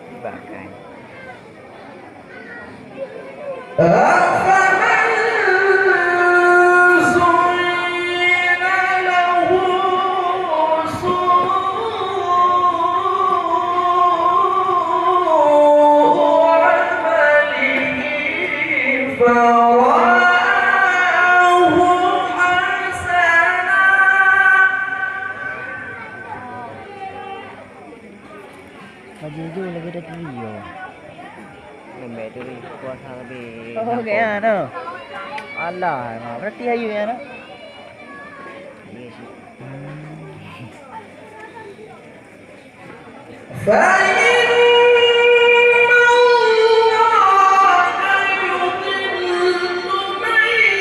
Dibacakan. Baju lagi ada video. Lembek tu puasa lebih. Oh, kayak ano? Alah, berarti ayu ya, no? Iya sih.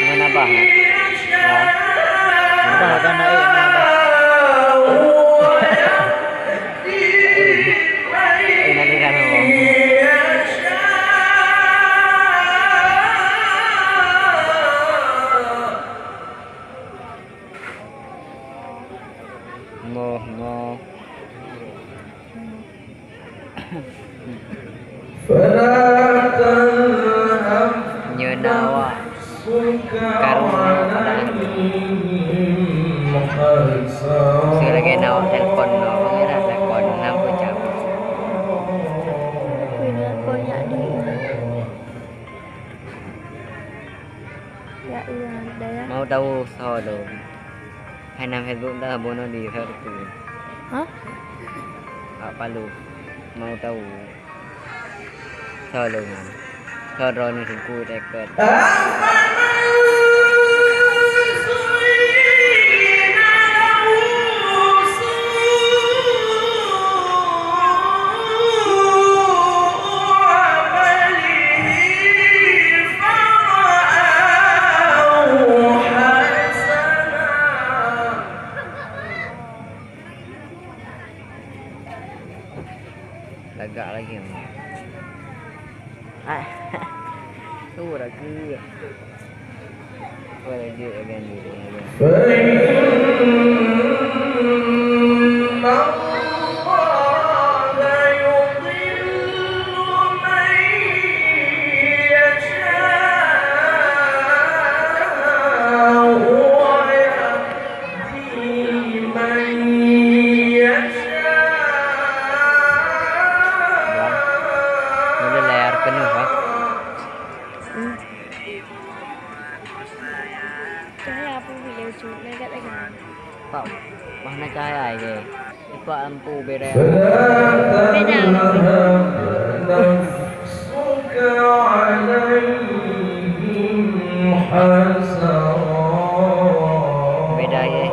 Mana bang? Ya. Abah kan naik ni abah. Nanti kan ngomong. Ngoh. Nyenawa karuna pada lagi nawa telepon no mengira telepon nampu cabut punya banyak di ya iya ada ya. mau tahu solo hai nam Facebook dah bono di Facebook Hah? apa lu mau tahu solo man solo ni ku dekat lagak lagi tu lagi boleh dia again Cahaya apa video shoot ni kat dekat. Pak, mana cahaya ke? Ipak lampu beda. Beda Beda ye.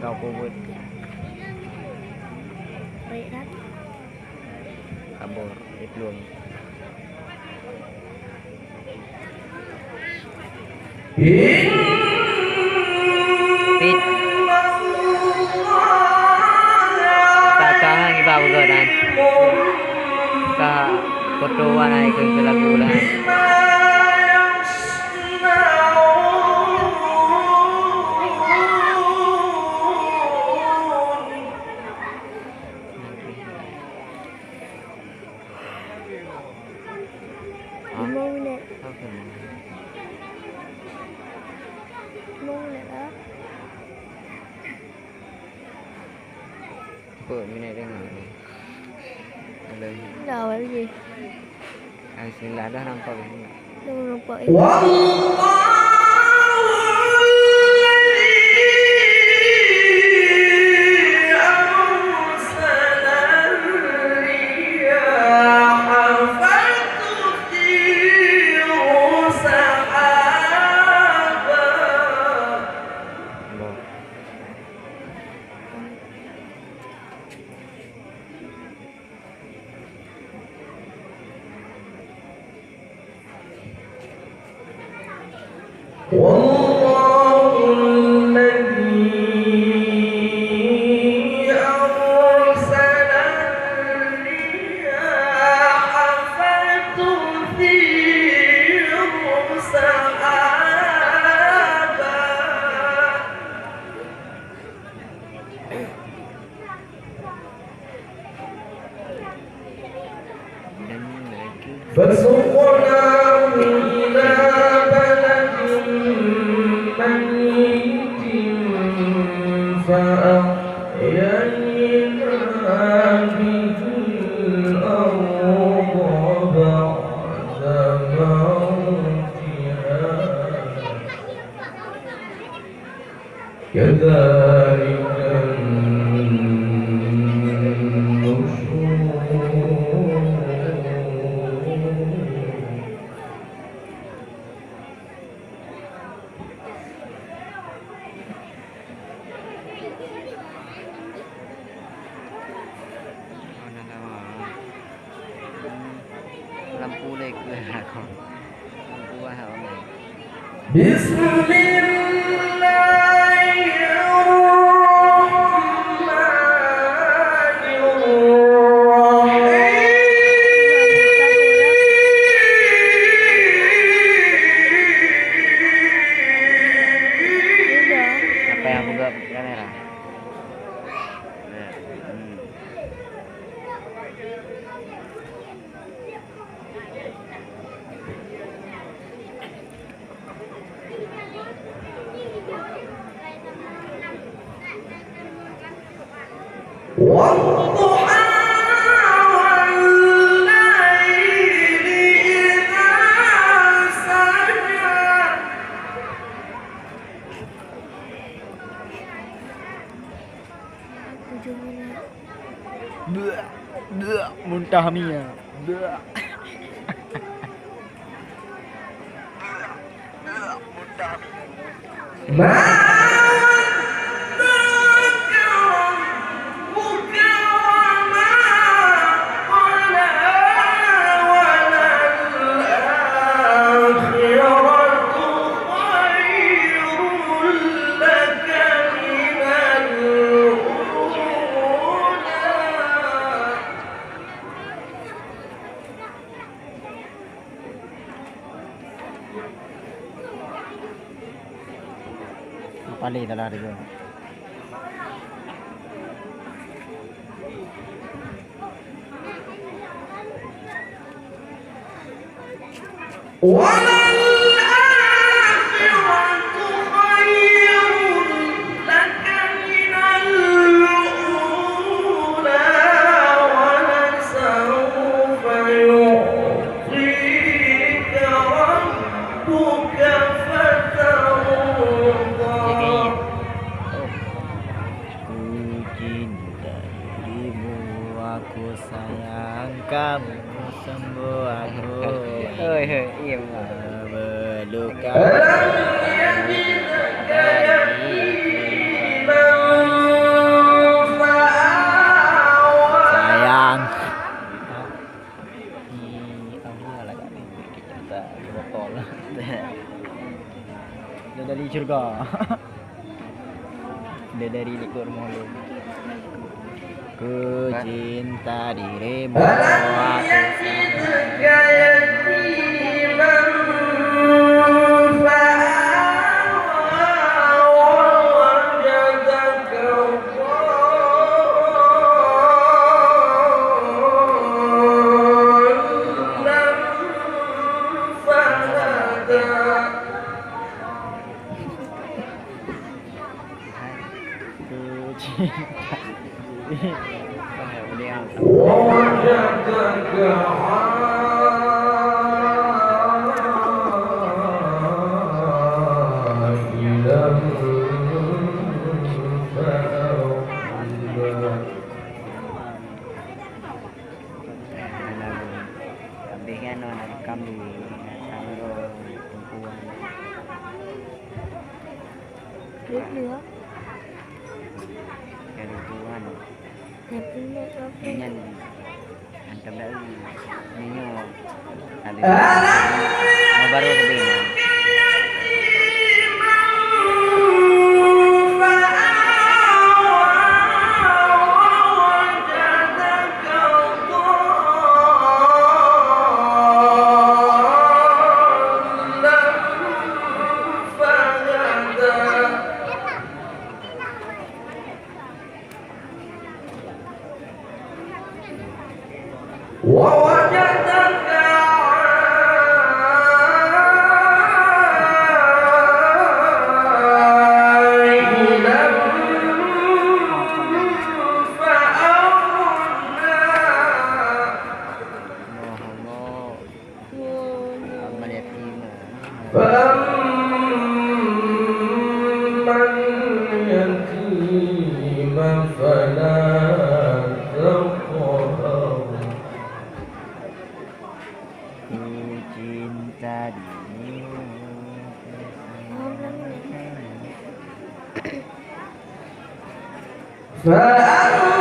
Kau kubut. baik kan? Kabur, belum. Pit. Kakak iba begodan. Ka foto wanai ke lagu lah. Mau minit. Mau minit ah. Apa minat dengar ni? Boleh. Dah lagi. Bismillah dah nampak ni. Dah nampak والله الذي أرسل الرياح فتثير سحابا فسقناه إلى بلد ميت فأحيينا به الأرض بعد موتها كذلك lampu lek aku lampu apa apa yang buka kamera والضحى والليل إذا سجى Muntah Mia. Paling dah lari tu. Kamu sembuh aku. Iya Berluka. Sayang. Dia dari syurga. Dia dari likur mulut. Ku cinta dirimu, aku nữa. Cái đầu tư anh Nhập lên đây ok. nhân anh trong đó ini ada mau baru ke Bina ووجدك عائلا فأغنى Amal yatim. فأما اليتيم فلا تقهر Cinta dirimu. فأما